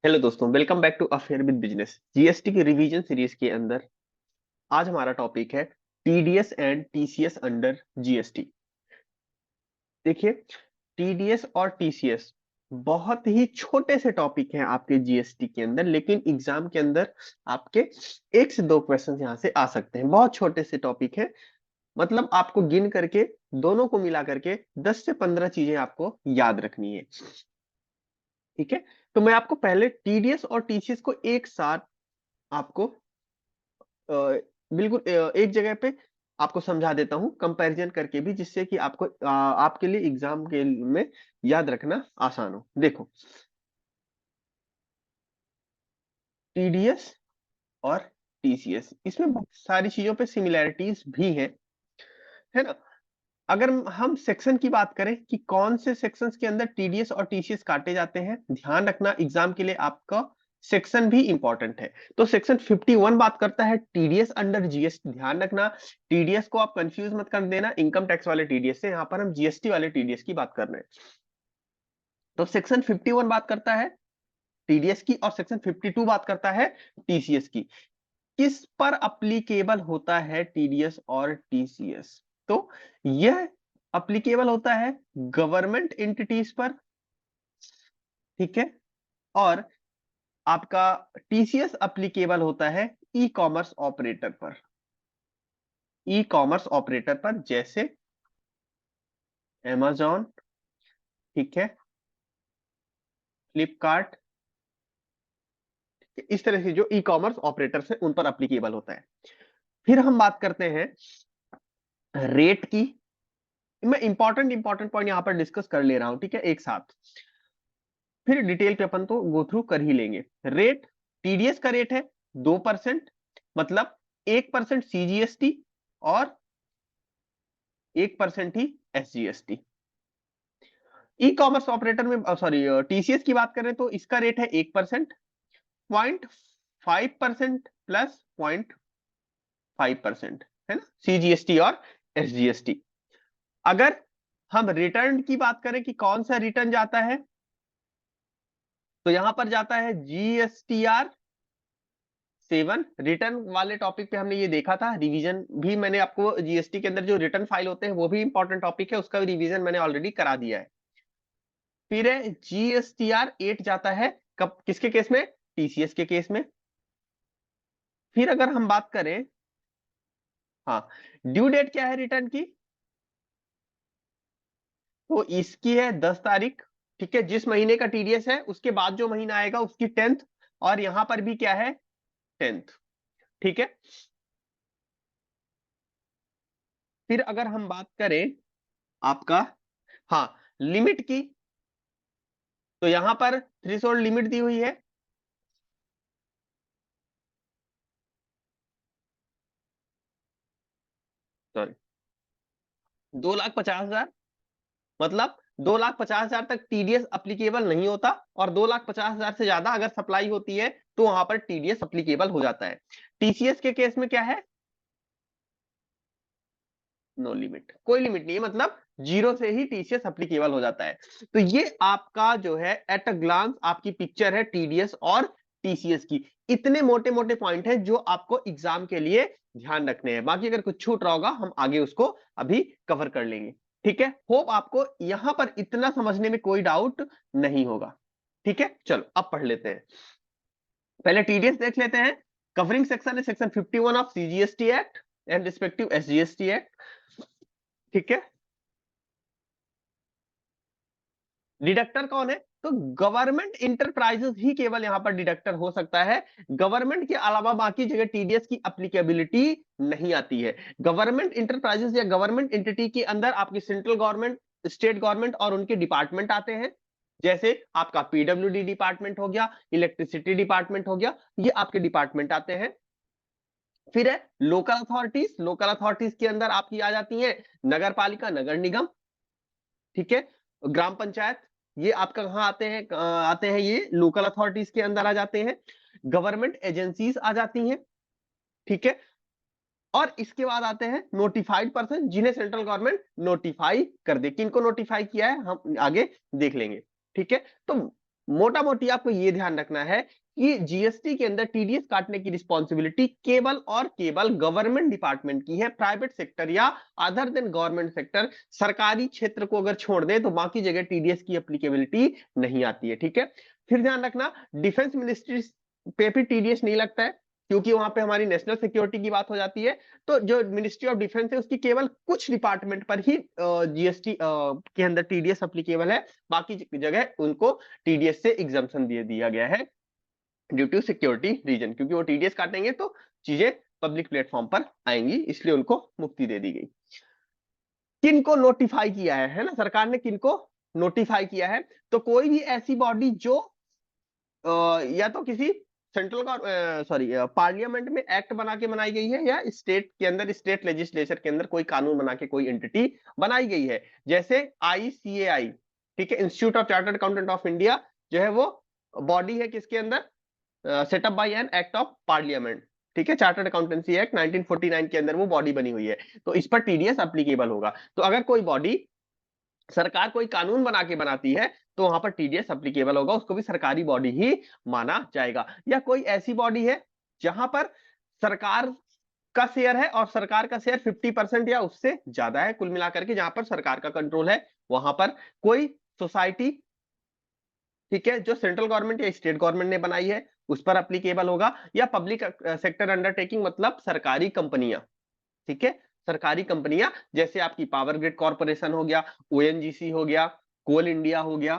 Hello दोस्तों, welcome back to affair with business. GST की revision series के अंदर आज हमारा टॉपिक है TDS and TCS under GST. देखिए, टीडीएस और टीसीएस बहुत ही छोटे से टॉपिक हैं आपके जीएसटी के अंदर, लेकिन एग्जाम के अंदर आपके 1 से 2 क्वेश्चन यहाँ से आ सकते हैं। बहुत छोटे से टॉपिक है, मतलब आपको गिन करके दोनों को मिला करके 10 से 15 चीजें आपको याद रखनी है। ठीक है, तो मैं आपको पहले टीडीएस और टीसीएस को एक साथ आपको बिल्कुल एक जगह पे आपको समझा देता हूं कंपैरिजन करके भी, जिससे कि आपको आपके लिए एग्जाम के में याद रखना आसान हो। देखो, टीडीएस और टीसीएस, इसमें बहुत सारी चीजों पे सिमिलैरिटीज भी हैं, है ना। अगर हम सेक्शन की बात करें कि कौन से सेक्शंस के अंदर टीडीएस और टीसीएस काटे जाते हैं, ध्यान रखना एग्जाम के लिए आपका सेक्शन भी इंपॉर्टेंट है। तो सेक्शन 51 बात करता है टीडीएस अंडर जीएसटी। ध्यान रखना, टीडीएस को आप कंफ्यूज मत कर देना इनकम टैक्स वाले टीडीएस से, यहाँ पर हम जीएसटी वाले टीडीएस की बात कर रहे हैं। तो सेक्शन 51 बात करता है टीडीएस की और सेक्शन 52 बात करता है टीसीएस की। किस पर अप्लीकेबल होता है टीडीएस और टीसीएस? तो यह अप्लीकेबल होता है गवर्नमेंट एंटिटीज पर, ठीक है, और आपका टीसीएस अप्लीकेबल होता है ई कॉमर्स ऑपरेटर पर। ई कॉमर्स ऑपरेटर पर जैसे amazon, ठीक है, फ्लिपकार्ट, इस तरह से जो ई कॉमर्स ऑपरेटर्स है उन पर अप्लीकेबल होता है। फिर हम बात करते हैं रेट की। मैं इंपॉर्टेंट पॉइंट यहां पर डिस्कस कर ले रहा हूं, ठीक है, एक साथ, फिर डिटेल पे अपन तो गो थ्रू कर ही लेंगे। रेट, टीडीएस का रेट है 2%, मतलब 1% सीजीएसटी और 1% ही एसजीएसटी। ई कॉमर्स ऑपरेटर में, सॉरी, टीसीएस की बात करें तो इसका रेट है 1%, 0.5% प्लस 0.5%, है ना, सीजीएसटी और एसजीएसटी। अगर हम रिटर्न की बात करें कि कौन सा रिटर्न जाता है, तो यहां पर जाता है जीएसटीआर 7। रिटर्न वाले टॉपिक पे हमने ये देखा था, रिवीजन भी मैंने आपको, जीएसटी के अंदर जो रिटर्न फाइल होते हैं वो भी इंपॉर्टेंट टॉपिक है, उसका भी रिवीजन मैंने ऑलरेडी करा दिया है। फिर है जीएसटीआर 8 जाता है कब, किसके केस में? टीसीएस के केस में। फिर अगर हम बात करें, हाँ, ड्यू डेट क्या है रिटर्न की, तो इसकी है 10 तारीख, ठीक है, जिस महीने का टीडीएस है उसके बाद जो महीना आएगा उसकी 10th, और यहां पर भी क्या है, 10th, ठीक है। फिर अगर हम बात करें आपका, हाँ, लिमिट की, तो यहां पर थ्रेशोल्ड लिमिट दी हुई है, सॉरी, 2,50,000, मतलब 2,50,000 तक टीडीएस अप्लीकेबल नहीं होता, और 2,50,000 से ज्यादा अगर सप्लाई होती है तो वहां पर टीडीएस अप्लीकेबल हो जाता है। टीसीएस के केस में क्या है, नो लिमिट, कोई लिमिट नहीं है, मतलब जीरो से ही टीसीएस अप्लीकेबल हो जाता है। तो ये आपका जो है एट अ ग्लांस आपकी पिक्चर है टीडीएस और टीसीएस की। इतने मोटे मोटे पॉइंट है जो आपको एग्जाम के लिए ध्यान रखने हैं, बाकी अगर कुछ छूट रहा होगा हम आगे उसको अभी कवर कर लेंगे, ठीक है। होप आपको यहां पर इतना समझने में कोई डाउट नहीं होगा, ठीक है। चलो अब पढ़ लेते हैं, पहले टीडीएस देख लेते हैं। कवरिंग सेक्शन है section 51 of CGST act and respective SGST act, ठीक है। डिडक्टर कौन है, तो गवर्नमेंट इंटरप्राइजेस ही केवल यहां पर डिडक्टर हो सकता है। गवर्नमेंट के अलावा बाकी जगह टीडीएस की एप्लीकेबिलिटी नहीं आती है। गवर्नमेंट इंटरप्राइजेस या गवर्नमेंट एंटिटी के अंदर आपकी सेंट्रल गवर्नमेंट, स्टेट गवर्नमेंट और उनके डिपार्टमेंट आते हैं, जैसे आपका पीडब्ल्यूडी डिपार्टमेंट हो गया, इलेक्ट्रिसिटी डिपार्टमेंट हो गया, ये आपके डिपार्टमेंट आते हैं। फिर है लोकल अथॉरिटीज, लोकल अथॉरिटीज के अंदर आपकी आ जाती है नगर पालिका, नगर निगम, ठीक है, ग्राम पंचायत, ये आपका कहाँ आते हैं, आते हैं ये लोकल अथॉरिटीज के अंदर आ जाते हैं। गवर्नमेंट एजेंसीज आ जाती हैं, ठीक है, और इसके बाद आते हैं नोटिफाइड पर्सन, जिन्हें सेंट्रल गवर्नमेंट नोटिफाई कर दे। किनको नोटिफाई किया है हम आगे देख लेंगे, ठीक है। तो मोटा मोटी आपको ये ध्यान रखना है कि जीएसटी के अंदर टीडीएस काटने की रिस्पॉन्सिबिलिटी केवल और केवल गवर्नमेंट डिपार्टमेंट की है। प्राइवेट सेक्टर या अदर देन गवर्नमेंट सेक्टर, सरकारी क्षेत्र को अगर छोड़ दे तो बाकी जगह टीडीएस की एप्लीकेबिलिटी नहीं आती है। ठीक है, फिर ध्यान रखना डिफेंस मिनिस्ट्री पे भी टीडीएस नहीं लगता है, क्योंकि वहां पे हमारी नेशनल सिक्योरिटी की बात हो जाती है। तो जो मिनिस्ट्री ऑफ डिफेंस है उसकी केवल कुछ डिपार्टमेंट पर ही जीएसटी के अंदर टीडीएस एप्लीकेबल है, बाकी जगह उनको टीडीएस से एग्जम्पशन दे दिया गया है ड्यू टू सिक्योरिटी रीजन, क्योंकि वो टीडीएस काटेंगे तो चीजें पब्लिक प्लेटफॉर्म पर आएंगी, इसलिए उनको मुक्ति दे दी गई। किनको नोटिफाई किया है ना, सरकार ने किनको नोटिफाई किया है? तो कोई भी ऐसी बॉडी जो या तो किसी सेंट्रल सॉरी पार्लियामेंट में एक्ट बना के बनाई गई है, या स्टेट के अंदर स्टेट लेजिस्लेचर के अंदर कोई कानून बना के कोई एंटिटी बनाई गई है, जैसे आईसीएआई, ठीक है, institute of chartered accountant of India, जो है वो बॉडी है किसके अंदर, setup by an act of parliament, ठीक है, चार्टर्ड अकाउंटेंसी एक्ट 1949 के अंदर वो बॉडी बनी हुई है, तो इस पर टीडीएस एप्लीकेबल होगा। तो अगर कोई बॉडी, सरकार कोई कानून बना के बनाती है तो वहां पर टीडीएस एप्लीकेबल होगा, उसको भी सरकारी बॉडी ही माना जाएगा। या कोई ऐसी बॉडी है जहां पर सरकार का शेयर है और सरकार का शेयर 50% या उससे ज्यादा है कुल मिलाकर के, जहां पर सरकार का कंट्रोल है, वहां पर कोई सोसाइटी, ठीक है, जो सेंट्रल गवर्नमेंट या स्टेट गवर्नमेंट ने बनाई है उस पर एप्लीकेबल होगा। या पब्लिक सेक्टर अंडरटेकिंग मतलब सरकारी कंपनियां, ठीक है, सरकारी कंपनियां जैसे आपकी पावर ग्रिड कॉर्पोरेशन हो गया, ओएनजीसी हो गया, कोल इंडिया हो गया,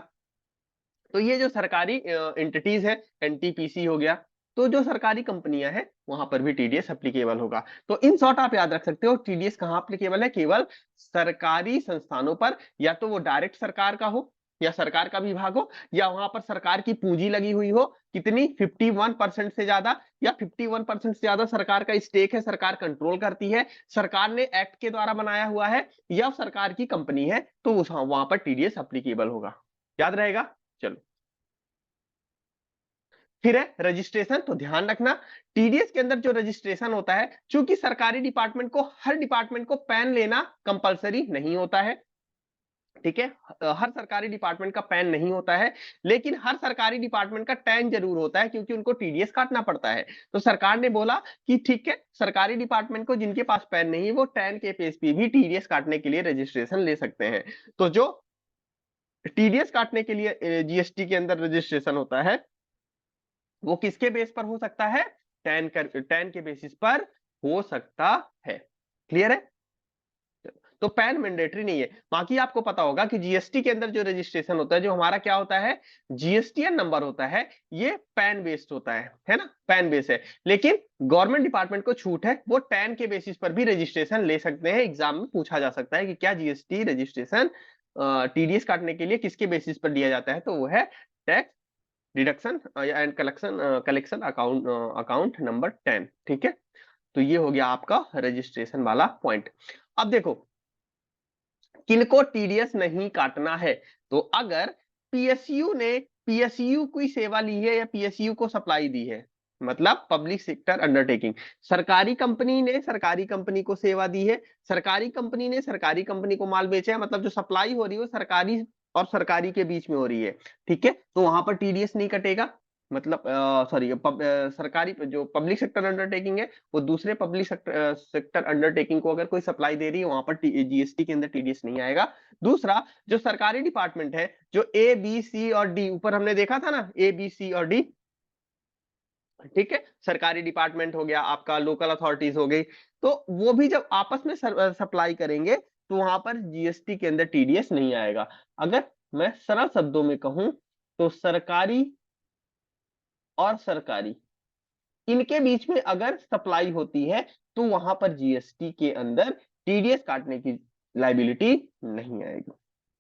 तो ये जो सरकारी एंटिटीज है, एनटीपीसी हो गया, तो जो सरकारी कंपनियां हैं वहां पर भी टीडीएस एप्लीकेबल होगा। तो इन शॉर्ट आप याद रख सकते हो टीडीएस कहां एप्लीकेबल है, केवल सरकारी संस्थानों पर, या तो वो डायरेक्ट सरकार का हो या सरकार का विभाग हो, या वहां पर सरकार की पूंजी लगी हुई हो, कितनी 51% से ज्यादा, या 51% से ज्यादा सरकार का स्टेक है, सरकार कंट्रोल करती है, सरकार ने एक्ट के द्वारा बनाया हुआ है, या सरकार की कंपनी है, तो वहां पर टीडीएस एप्लीकेबल होगा। याद रहेगा? चलो, फिर है रजिस्ट्रेशन। तो ध्यान रखना टीडीएस के अंदर जो रजिस्ट्रेशन होता है, चूंकि सरकारी डिपार्टमेंट को, हर डिपार्टमेंट को पैन लेना कंपलसरी नहीं होता है, ठीक है, हर सरकारी डिपार्टमेंट का पैन नहीं होता है, लेकिन हर सरकारी डिपार्टमेंट का टैन जरूर होता है, क्योंकि उनको टीडीएस काटना पड़ता है। तो सरकार ने बोला कि ठीक है, सरकारी डिपार्टमेंट को जिनके पास पैन नहीं है वो टैन के बेस पे भी टीडीएस काटने के लिए रजिस्ट्रेशन ले सकते हैं। तो जो टीडीएस काटने के लिए जीएसटी के अंदर रजिस्ट्रेशन होता है वो किसके बेस पर हो सकता है, टैन के बेसिस पर हो सकता है। क्लियर है? तो पैन मैंडेटरी नहीं है। बाकी आपको पता होगा कि जीएसटी के अंदर जो रजिस्ट्रेशन होता है, जो हमारा क्या होता है, जीएसटीएन नंबर होता है, ये पैन बेस्ड होता है ना, पैन बेस है। लेकिन गवर्नमेंट डिपार्टमेंट को छूट है, वो टैन के बेसिस पर भी रजिस्ट्रेशन ले सकते हैं। एग्जाम में पूछा जा सकता है कि क्या जीएसटी रजिस्ट्रेशन टीडीएस काटने के लिए किसके बेसिस पर दिया जाता है, तो वो है tax deduction and collection account number 10। ठीक है, तो ये हो गया आपका रजिस्ट्रेशन वाला पॉइंट। अब देखो किनको टीडीएस नहीं काटना है, तो अगर पीएसयू ने पीएसयू की सेवा ली है या पीएसयू को सप्लाई दी है, मतलब पब्लिक सेक्टर अंडरटेकिंग, सरकारी कंपनी ने सरकारी कंपनी को सेवा दी है, सरकारी कंपनी ने सरकारी कंपनी को माल बेचा है, मतलब जो सप्लाई हो रही है वो सरकारी और सरकारी के बीच में हो रही है, ठीक है, तो वहां पर टीडीएस नहीं कटेगा। मतलब सॉरी सरकारी जो पब्लिक सेक्टर अंडरटेकिंग है वो दूसरे पब्लिक सेक्टर अंडरटेकिंग को अगर कोई सप्लाई दे रही है, वहां पर जीएसटी के अंदर टीडीएस नहीं आएगा। दूसरा, जो सरकारी डिपार्टमेंट है, जो ए बी सी और डी, ऊपर हमने देखा था ना ए बी सी और डी, ठीक है, सरकारी डिपार्टमेंट हो गया आपका, लोकल अथॉरिटीज हो गई, तो वो भी जब आपस में सप्लाई करेंगे तो वहां पर जीएसटी के अंदर टीडीएस नहीं आएगा। अगर मैं सरल शब्दों में कहूं तो सरकारी और सरकारी, इनके बीच में अगर सप्लाई होती है तो वहां पर जीएसटी के अंदर टीडीएस काटने की लाइबिलिटी नहीं आएगी।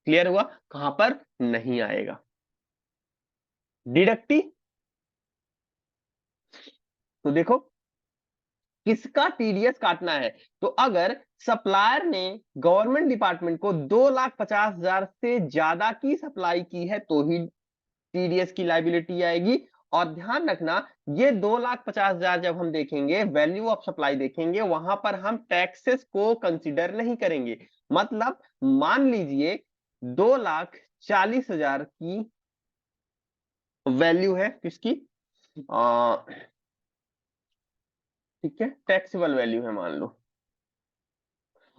क्लियर हुआ? कहां पर नहीं आएगा। डिडक्टी, तो देखो किसका टीडीएस काटना है, तो अगर सप्लायर ने गवर्नमेंट डिपार्टमेंट को 2,50,000 से ज्यादा की सप्लाई की है तो ही टीडीएस की लाइबिलिटी आएगी। और ध्यान रखना ये 2,50,000 जब हम देखेंगे, वैल्यू ऑफ सप्लाई देखेंगे, वहां पर हम टैक्सेस को कंसीडर नहीं करेंगे। मतलब मान लीजिए 2,40,000 की वैल्यू है किसकी, ठीक है, टैक्सेबल वैल्यू है मान लो,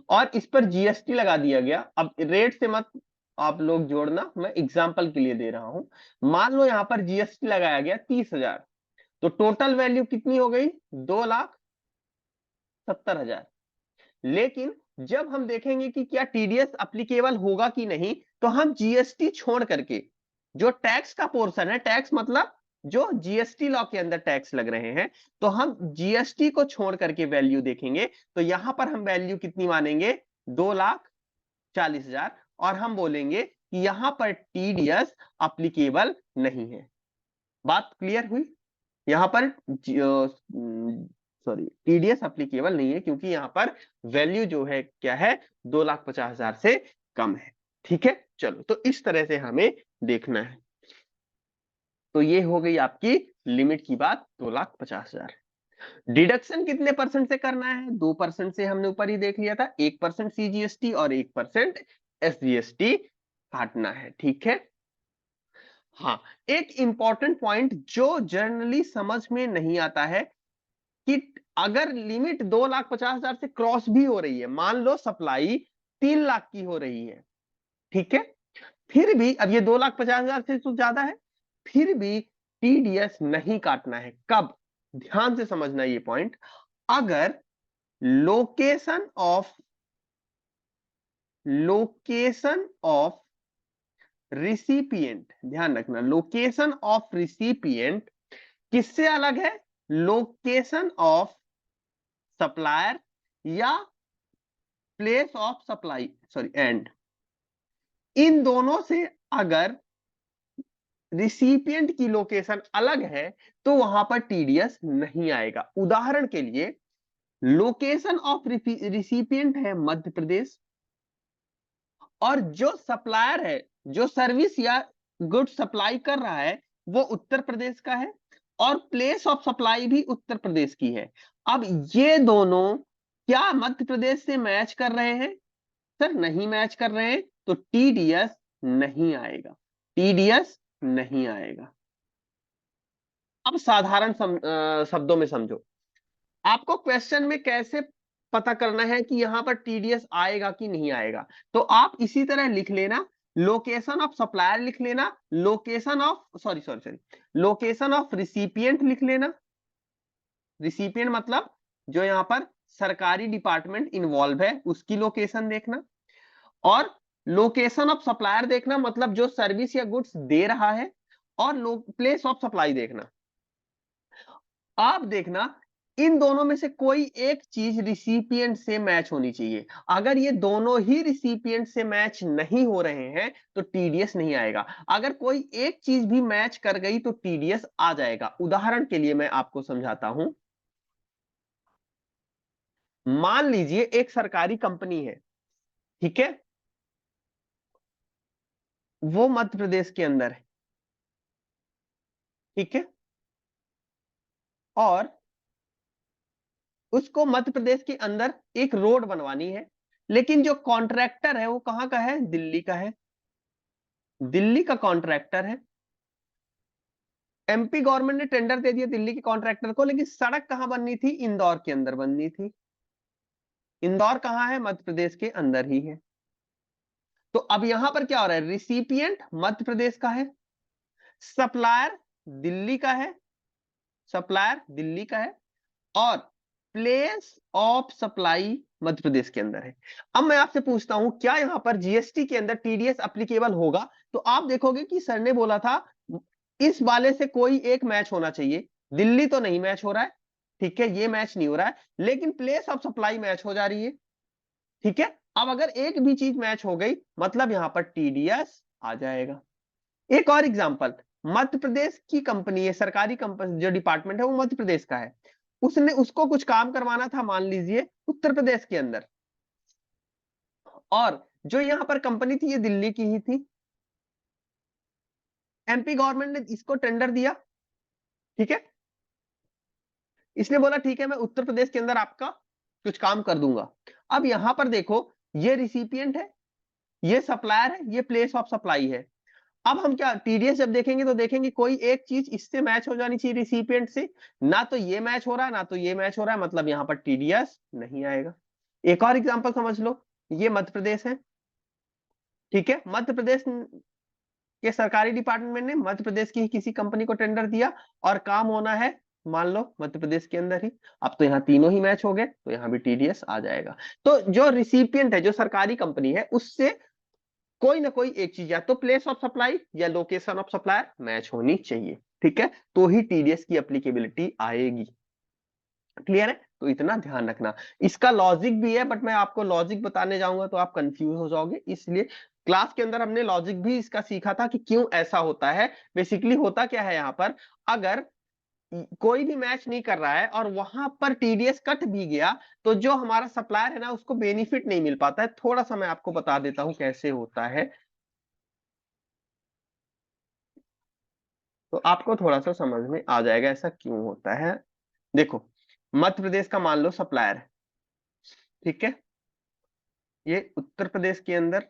और इस पर जीएसटी लगा दिया गया। अब रेट से मत आप लोग जोड़ना, मैं एग्जांपल के लिए दे रहा हूं। मान लो यहां पर जीएसटी लगाया गया 30,000, तो टोटल वैल्यू कितनी हो गई, 2,70,000। लेकिन जब हम देखेंगे कि क्या टीडीएस अप्लीकेबल होगा कि नहीं, तो हम जीएसटी छोड़ करके जो टैक्स का पोर्शन है, टैक्स मतलब जो जीएसटी लॉ के अंदर टैक्स लग रहे हैं, तो हम जीएसटी को छोड़ करके वैल्यू देखेंगे। तो यहां पर हम वैल्यू कितनी मानेंगे, 2,40,000, और हम बोलेंगे कि यहां पर टीडीएस अप्लीकेबल नहीं है। बात क्लियर हुई। यहां पर सॉरी, टीडीएस अप्लीकेबल नहीं है क्योंकि यहां पर वैल्यू जो है क्या है, 2,50,000 से कम है। ठीक है, चलो, तो इस तरह से हमें देखना है। तो ये हो गई आपकी लिमिट की बात, 2,50,000। डिडक्शन कितने परसेंट से करना है, 2% से हमने ऊपर ही देख लिया था, 1% सीजीएसटी और 1% एसजीएसटी काटना है। ठीक है, हाँ, एक इंपॉर्टेंट पॉइंट जो जनरली समझ में नहीं आता है कि अगर लिमिट 2,50,000 से क्रॉस भी हो रही है, मान लो सप्लाई 3 लाख की हो रही है, ठीक है, फिर भी अब ये 2,50,000 से तो ज्यादा है, फिर भी टीडीएस नहीं काटना है। कब, ध्यान से समझना ये पॉइंट, अगर लोकेशन ऑफ रिसिपिएंट, ध्यान रखना, लोकेशन ऑफ रिसिपिएंट किससे अलग है, लोकेशन ऑफ सप्लायर या place of supply, sorry and, इन दोनों से अगर रिसिपिएंट की लोकेशन अलग है तो वहां पर टीडीएस नहीं आएगा। उदाहरण के लिए, लोकेशन ऑफ रिसिपिएंट है मध्य प्रदेश, और जो सप्लायर है, जो सर्विस या गुड सप्लाई कर रहा है, वो उत्तर प्रदेश का है, और प्लेस ऑफ सप्लाई भी उत्तर प्रदेश की है। अब ये दोनों क्या मध्य प्रदेश से मैच कर रहे हैं, सर नहीं मैच कर रहे हैं, तो टीडीएस नहीं आएगा, टीडीएस नहीं आएगा। अब साधारण शब्दों में समझो, आपको क्वेश्चन में कैसे पता करना है कि यहां पर टीडीएस आएगा कि नहीं आएगा, तो आप इसी तरह लिख लेना, लोकेशन ऑफ सप्लायर लिख लेना, location of sorry sorry sorry location of recipient लिख लेना। रिसिपिएंट मतलब जो यहां पर सरकारी डिपार्टमेंट इन्वॉल्व है उसकी लोकेशन देखना, और लोकेशन ऑफ सप्लायर देखना मतलब जो सर्विस या गुड्स दे रहा है, और प्लेस ऑफ सप्लाई देखना। आप देखना, इन दोनों में से कोई एक चीज रिसिपिएंट से मैच होनी चाहिए। अगर ये दोनों ही रिसिपिएंट से मैच नहीं हो रहे हैं तो टीडीएस नहीं आएगा। अगर कोई एक चीज भी मैच कर गई तो टीडीएस आ जाएगा। उदाहरण के लिए मैं आपको समझाता हूं, मान लीजिए एक सरकारी कंपनी है, ठीक है, वो मध्य प्रदेश के अंदर है, ठीक है, और उसको मध्य प्रदेश के अंदर एक रोड बनवानी है, लेकिन जो कॉन्ट्रैक्टर है वो कहां का है, दिल्ली का है, दिल्ली का कॉन्ट्रैक्टर है। एमपी गवर्नमेंट ने टेंडर दे दिया दिल्ली के कॉन्ट्रैक्टर को, लेकिन सड़क कहां बननी थी, इंदौर के अंदर बननी थी। इंदौर कहां है, मध्य प्रदेश के अंदर ही है। तो अब यहां पर क्या हो रहा है, रिसिपिएंट मध्य प्रदेश का है, सप्लायर दिल्ली का है, सप्लायर दिल्ली का है, और place of supply Madhya Pradesh के अंदर है। अब मैं आपसे पूछता हूं, क्या यहां पर जीएसटी के अंदर टीडीएस एप्लीकेबल होगा, तो आप देखोगे कि सर ने बोला था इस वाले से कोई एक मैच होना चाहिए। दिल्ली तो नहीं मैच हो रहा है, ठीक है, ये मैच नहीं हो रहा है, लेकिन प्लेस ऑफ सप्लाई मैच हो जा रही है, ठीक है। अब अगर एक भी चीज मैच हो गई मतलब यहां पर टीडीएस आ जाएगा। एक और एग्जांपल, मध्य प्रदेश की कंपनी है, सरकारी कंपनी जो डिपार्टमेंट है वो मध्य प्रदेश का है, उसने उसको कुछ काम करवाना था मान लीजिए उत्तर प्रदेश के अंदर, और जो यहां पर कंपनी थी ये दिल्ली की ही थी। एमपी गवर्नमेंट ने इसको टेंडर दिया, ठीक है, इसने बोला ठीक है मैं उत्तर प्रदेश के अंदर आपका कुछ काम कर दूंगा। अब यहां पर देखो, ये रिसिपिएंट है, ये सप्लायर है, ये प्लेस ऑफ सप्लाई है। अब हम क्या टीडीएस जब देखेंगे तो देखेंगे कोई एक चीज इससे मैच हो जानी चाहिए रिसिपिएंट से, ना तो ये मैच हो रहा है ना तो ये मैच हो रहा है, मतलब यहाँ पर टीडीएस नहीं आएगा। एक और एग्जांपल समझ लो, ये मध्य प्रदेश है, ठीक है, मध्य प्रदेश के सरकारी डिपार्टमेंट ने मध्य प्रदेश की ही किसी कंपनी को टेंडर दिया और काम होना है मान लो मध्य प्रदेश के अंदर ही। अब तो यहाँ तीनों ही मैच हो गए तो यहाँ भी टीडीएस आ जाएगा। तो जो रिसिपिएंट है, जो सरकारी कंपनी है, उससे कोई ना कोई एक चीज या तो प्लेस ऑफ सप्लाई या लोकेशन ऑफ सप्लायर मैच होनी चाहिए, ठीक है, तो ही टीडीएस की एप्लीकेबिलिटी आएगी। क्लियर है? तो इतना ध्यान रखना। इसका लॉजिक भी है, बट मैं आपको लॉजिक बताने जाऊंगा तो आप कंफ्यूज हो जाओगे, इसलिए क्लास के अंदर हमने लॉजिक भी इसका सीखा था कि क्यों ऐसा होता है। बेसिकली होता क्या है यहाँ पर, अगर कोई भी मैच नहीं कर रहा है और वहां पर टीडीएस कट भी गया तो जो हमारा सप्लायर है ना उसको बेनिफिट नहीं मिल पाता है। थोड़ा सा मैं आपको बता देता हूं कैसे होता है, तो आपको थोड़ा सा समझ में आ जाएगा ऐसा क्यों होता है। देखो, मध्य प्रदेश का मान लो सप्लायर है, ठीक है, ये उत्तर प्रदेश के अंदर,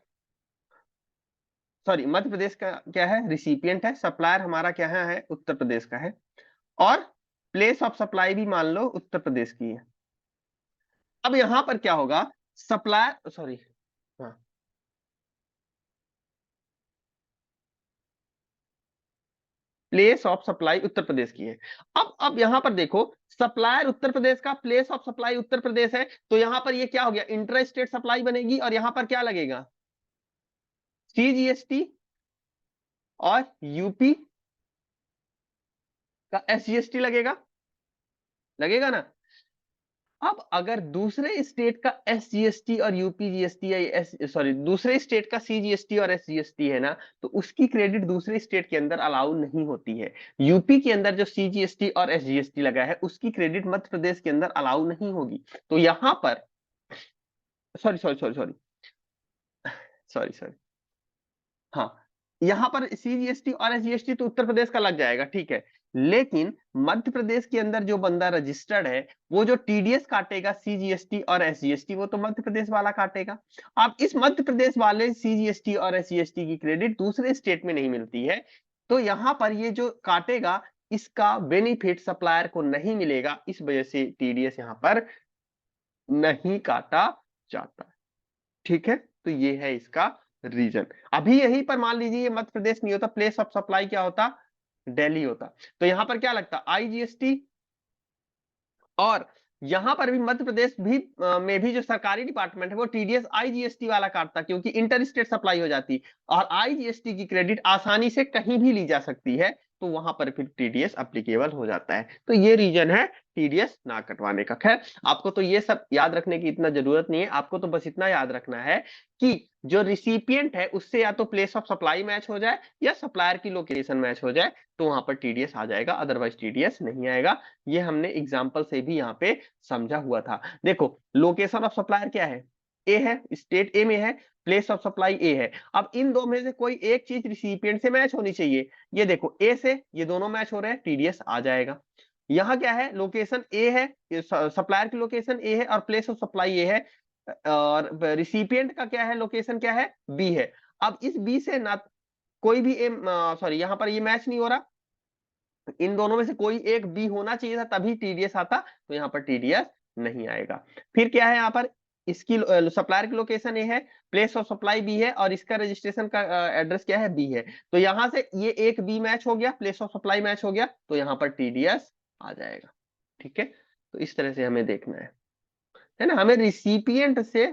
सॉरी, मध्य प्रदेश का क्या है, रिसिपिएंट है, सप्लायर हमारा क्या है उत्तर प्रदेश का है, और प्लेस ऑफ सप्लाई भी मान लो उत्तर प्रदेश की है। अब यहां पर क्या होगा, सप्लायर, सॉरी, हाँ, place of supply Uttar Pradesh की है। अब यहां पर देखो, सप्लायर उत्तर प्रदेश का, place of supply Uttar Pradesh है, तो यहां पर ये क्या हो गया, इंटर स्टेट सप्लाई बनेगी, और यहां पर क्या लगेगा, सीजीएसटी और यूपी का एसजीएसटी लगेगा, लगेगा ना। अब अगर दूसरे स्टेट का एसजीएसटी और यूपी जीएसटी या सॉरी दूसरे स्टेट का सीजीएसटी और एसजीएसटी है ना, तो उसकी क्रेडिट दूसरे स्टेट के अंदर अलाउ नहीं होती है। यूपी के अंदर जो सीजीएसटी और एसजीएसटी लगा है उसकी क्रेडिट मध्य प्रदेश के अंदर अलाउ नहीं होगी। तो यहां पर, sorry sorry sorry sorry sorry sorry, हाँ, यहाँ पर सीजीएसटी और एसजीएसटी तो उत्तर प्रदेश का लग जाएगा, ठीक है, लेकिन मध्य प्रदेश के अंदर जो बंदा रजिस्टर्ड है वो जो टीडीएस काटेगा सीजीएसटी और एसजीएसटी वो तो मध्य प्रदेश वाला काटेगा। अब इस मध्य प्रदेश वाले सीजीएसटी और एसजीएसटी की क्रेडिट दूसरे स्टेट में नहीं मिलती है, तो यहाँ पर ये जो काटेगा इसका बेनिफिट सप्लायर को नहीं मिलेगा, इस वजह से टीडीएस यहाँ पर नहीं काटा जाता। ठीक है, तो ये है इसका रीजन। अभी यहीं पर मान लीजिए ये मध्य प्रदेश नहीं होता, प्लेस ऑफ सप्लाई क्या होता, दिल्ली होता, तो यहां पर क्या लगता, आईजीएसटी, और यहां पर भी मध्य प्रदेश भी में भी जो सरकारी डिपार्टमेंट है वो टीडीएस आईजीएसटी वाला काटता, क्योंकि इंटर स्टेट सप्लाई हो जाती और आईजीएसटी की क्रेडिट आसानी से कहीं भी ली जा सकती है, तो वहां पर फिर टीडीएस अप्लीकेबल हो जाता है। तो ये रीजन है टीडीएस ना कटवाने का। खैर, आपको तो ये सब याद रखने की इतना जरूरत नहीं है, आपको तो बस इतना याद रखना है कि जो रिसिपिएंट है उससे या तो प्लेस ऑफ सप्लाई मैच हो जाए या सप्लायर की लोकेशन मैच हो जाए, तो वहां पर टीडीएस आ जाएगा, अदरवाइज टीडीएस नहीं आएगा। ये हमने एग्जाम्पल से भी यहाँ पे समझा हुआ था। देखो, लोकेशन ऑफ सप्लायर क्या है, ए है, स्टेट ए में है, प्लेस ऑफ सप्लाई ए है। अब इन दो में से कोई एक चीज रिसिपिएंट से मैच होनी चाहिए। ये देखो, ए से ये दोनों मैच हो रहे हैं, टीडीएस आ जाएगा। यहाँ क्या है, लोकेशन ए है, सप्लायर की लोकेशन ए है और प्लेस ऑफ सप्लाई ए है, और रिसिपिएंट का क्या है, लोकेशन क्या है, बी है। अब इस बी से ना कोई भी ए, सॉरी, यहाँ पर ये मैच नहीं हो रहा, इन दोनों में से कोई एक बी होना चाहिए था तभी टीडीएस आता, तो यहाँ पर टीडीएस नहीं आएगा। फिर क्या है यहाँ पर, इसकी सप्लायर की लोकेशन ए है, प्लेस ऑफ सप्लाई बी है, और इसका रजिस्ट्रेशन का एड्रेस क्या है, बी है, तो यहां से ये एक बी मैच हो गया, प्लेस ऑफ सप्लाई मैच हो गया, तो यहाँ पर टीडीएस आ जाएगा। ठीक है, तो इस तरह से हमें देखना है ना, हमें रिसिपिएंट से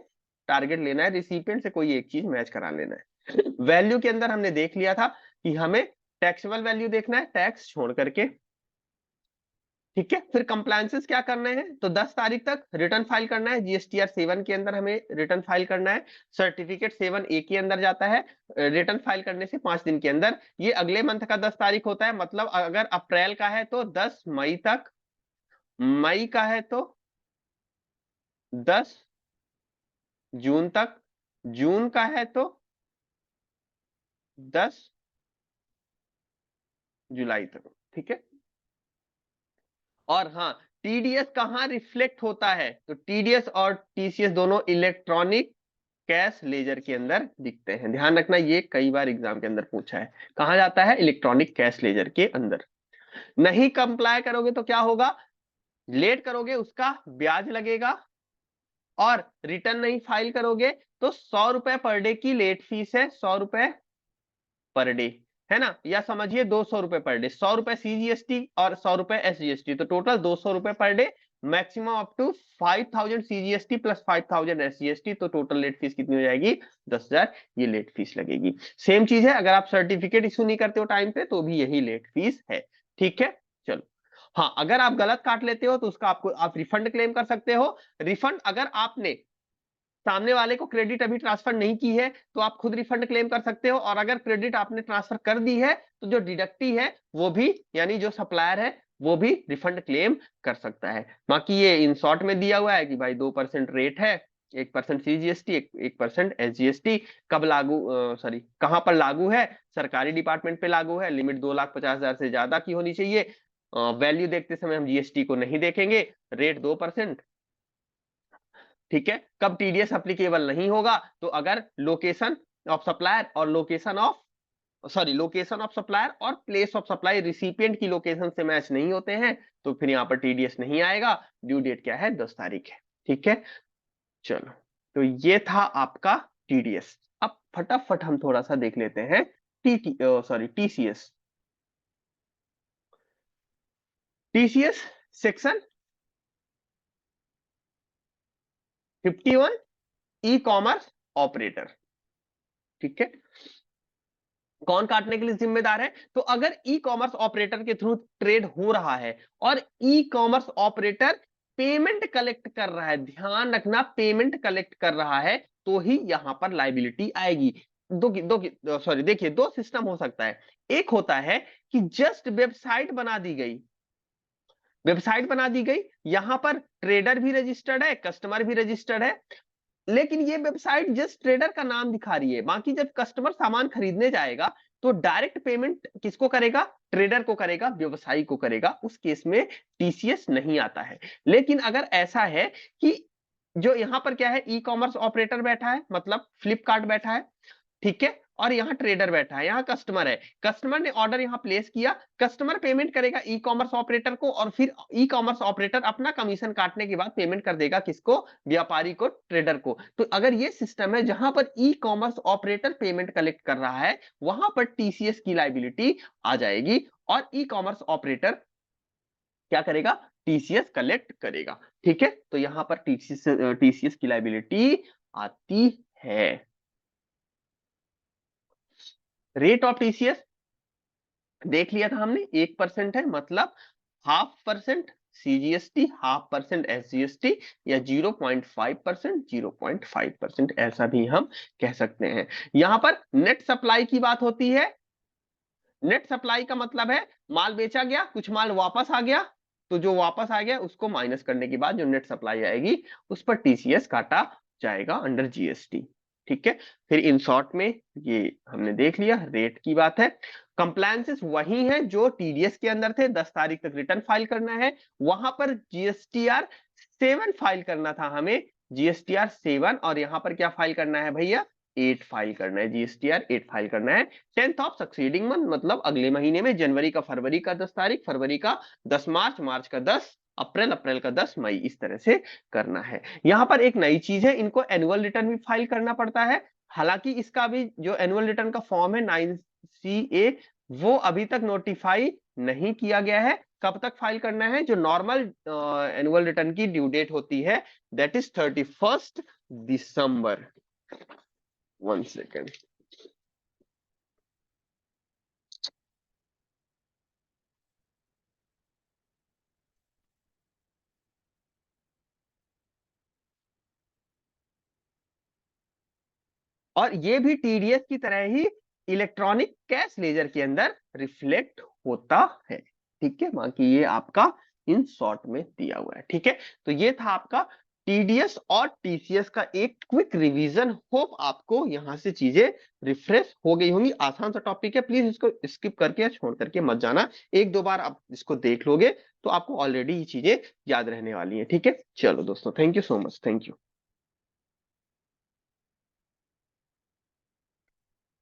टारगेट लेना है, रिसिपिएंट से कोई एक चीज मैच करा लेना है। वैल्यू के अंदर हमने देख लिया था कि हमें टैक्सेबल वैल्यू देखना है, टैक्स छोड़ करके। ठीक है, फिर कंप्लायंसेस क्या करने हैं, तो 10 तारीख तक रिटर्न फाइल करना है, जीएसटीआर 7 के अंदर हमें रिटर्न फाइल करना है, सर्टिफिकेट 7A के अंदर जाता है, रिटर्न फाइल करने से 5 दिन के अंदर। ये अगले मंथ का 10 तारीख होता है, मतलब अगर अप्रैल का है तो 10 मई तक, मई का है तो 10 जून तक, जून का है तो 10 जुलाई तक। ठीक है, और हाँ, टीडीएस कहाँ रिफ्लेक्ट होता है, तो टीडीएस और टीसीएस दोनों इलेक्ट्रॉनिक कैश लेजर के अंदर दिखते हैं। ध्यान रखना, ये कई बार एग्जाम के अंदर पूछा है। कहा जाता है इलेक्ट्रॉनिक कैश लेजर के अंदर। नहीं कंप्लाई करोगे तो क्या होगा, लेट करोगे उसका ब्याज लगेगा, और रिटर्न नहीं फाइल करोगे तो 100 रुपए पर डे की लेट फीस है, 100 रुपए पर डे, है ना, या समझिए 200 रुपए पर डे, 100 रुपए सीजीएसटी और 100 रुपए एसजीएसटी, तो टोटल 200 रुपए per day, maximum up to 5000 CGST plus 5000 SGST, तो टोटल लेट फीस कितनी हो जाएगी, 10,000 ये लेट फीस लगेगी। सेम चीज है अगर आप सर्टिफिकेट इशू नहीं करते हो टाइम पे तो भी यही लेट फीस है। ठीक है, चलो। हाँ, अगर आप गलत काट लेते हो तो उसका आपको आप रिफंड क्लेम कर सकते हो। रिफंड अगर आपने सामने वाले को क्रेडिट अभी ट्रांसफर नहीं की है तो आप खुद रिफंड क्लेम कर सकते हो, और अगर क्रेडिट आपने ट्रांसफर कर दी है तो जो डिडक्टी है वो भी, यानी जो सप्लायर है वो भी रिफंड क्लेम कर सकता है। बाकी ये इन शॉर्ट में दिया हुआ है कि भाई 2% रेट है, 1% सीजीएसटी, 1% एसजीएसटी, कब लागू, सॉरी कहां पर लागू है, सरकारी डिपार्टमेंट पे लागू है, लिमिट 2,50,000 से ज्यादा की होनी चाहिए, वैल्यू देखते समय हम जीएसटी को नहीं देखेंगे, रेट 2%। ठीक है, कब टीडीएस एप्लीकेबल नहीं होगा, तो अगर लोकेशन ऑफ सप्लायर और लोकेशन ऑफ सप्लायर और प्लेस ऑफ सप्लाई रिसिपिएंट की लोकेशन से मैच नहीं होते हैं तो फिर यहाँ पर टीडीएस नहीं आएगा। ड्यू डेट क्या है, 10 तारीख है। ठीक है, चलो, तो ये था आपका टीडीएस। अब फटाफट हम थोड़ा सा देख लेते हैं TCS. TCS section 51, e commerce operator. ठीक है, कौन काटने के लिए जिम्मेदार है, तो अगर ई कॉमर्स ऑपरेटर के थ्रू ट्रेड हो रहा है और e commerce operator payment collect कर रहा है, ध्यान रखना पेमेंट कलेक्ट कर रहा है, तो ही यहां पर लाइबिलिटी आएगी। सॉरी देखिए, दो सिस्टम हो सकता है। एक होता है कि जस्ट वेबसाइट बना दी गई, यहां पर ट्रेडर भी रजिस्टर्ड है, कस्टमर भी रजिस्टर्ड है, लेकिन ये वेबसाइट जस्ट ट्रेडर का नाम दिखा रही है। बाकी जब कस्टमर सामान खरीदने जाएगा तो डायरेक्ट पेमेंट किसको करेगा, ट्रेडर को करेगा, व्यवसायी को करेगा, उस केस में टीसीएस नहीं आता है। लेकिन अगर ऐसा है कि जो यहां पर क्या है, ई कॉमर्स ऑपरेटर बैठा है, मतलब फ्लिपकार्ट बैठा है, ठीक है, और यहाँ ट्रेडर बैठा है, यहाँ कस्टमर है, कस्टमर ने ऑर्डर यहाँ प्लेस किया, कस्टमर पेमेंट करेगा ई कॉमर्स ऑपरेटर को, और फिर ई कॉमर्स ऑपरेटर अपना कमीशन काटने के बाद पेमेंट कर देगा किसको, व्यापारी को, ट्रेडर को। तो अगर ये सिस्टम है जहां पर e commerce operator payment collect कर रहा है, वहां पर टीसीएस की लाइबिलिटी आ जाएगी, और ई कॉमर्स ऑपरेटर क्या करेगा, टीसीएस कलेक्ट करेगा। ठीक है, तो यहां पर टीसीएस की लाइबिलिटी आती है। रेट ऑफ टीसीएस देख लिया था हमने, 1% है, मतलब 0.5% सीजीएसटी, 0.5% एसजीएसटी, या 0.5%, 0.5% ऐसा भी हम कह सकते हैं। यहां पर नेट सप्लाई की बात होती है। नेट सप्लाई का मतलब है माल बेचा गया, कुछ माल वापस आ गया, तो जो वापस आ गया उसको माइनस करने के बाद जो नेट सप्लाई आएगी उस पर टीसीएस काटा जाएगा अंडर जीएसटी। ठीक है, फिर इन शॉर्ट में ये हमने देख लिया, रेट की बात है। कंप्लायंसेस वही है जो टीडीएस के अंदर थे, 10 तारीख तक रिटर्न फाइल करना है, वहां पर जीएसटीआर 7 फाइल करना था हमें, जीएसटीआर 7, और यहां पर क्या फाइल करना है भैया, 8 फाइल करना है, जीएसटीआर 8 फाइल करना है 10th ऑफ सक्सीडिंग मंथ, मतलब अगले महीने में, जनवरी का फरवरी का 10 तारीख, फरवरी का 10 मार्च, मार्च का 10 अप्रैल, अप्रैल का 10 मई, इस तरह से करना है। यहां पर एक नई चीज है, इनको एनुअल रिटर्न भी फाइल करना पड़ता है। हालांकि इसका भी जो एनुअल रिटर्न का फॉर्म है 9CA, वो अभी तक नोटिफाई नहीं किया गया है। कब तक फाइल करना है, जो नॉर्मल एनुअल रिटर्न की ड्यू डेट होती है, दैट इज 31 दिसंबर। 1 सेकेंड, और ये भी टीडीएस की तरह ही इलेक्ट्रॉनिक कैश लेजर के अंदर रिफ्लेक्ट होता है। ठीक है, बाकी ये आपका इन शॉर्ट में दिया हुआ है। ठीक है, तो ये था आपका टीडीएस और टीसीएस का एक क्विक रिवीजन। होप आपको यहां से चीजें रिफ्रेश हो गई होंगी। आसान सा टॉपिक है, प्लीज इसको स्किप करके या छोड़ करके मत जाना, एक दो बार आप इसको देख लोगे तो आपको ऑलरेडी ये चीजें याद रहने वाली है। ठीक है, चलो दोस्तों, thank you so much, thank you.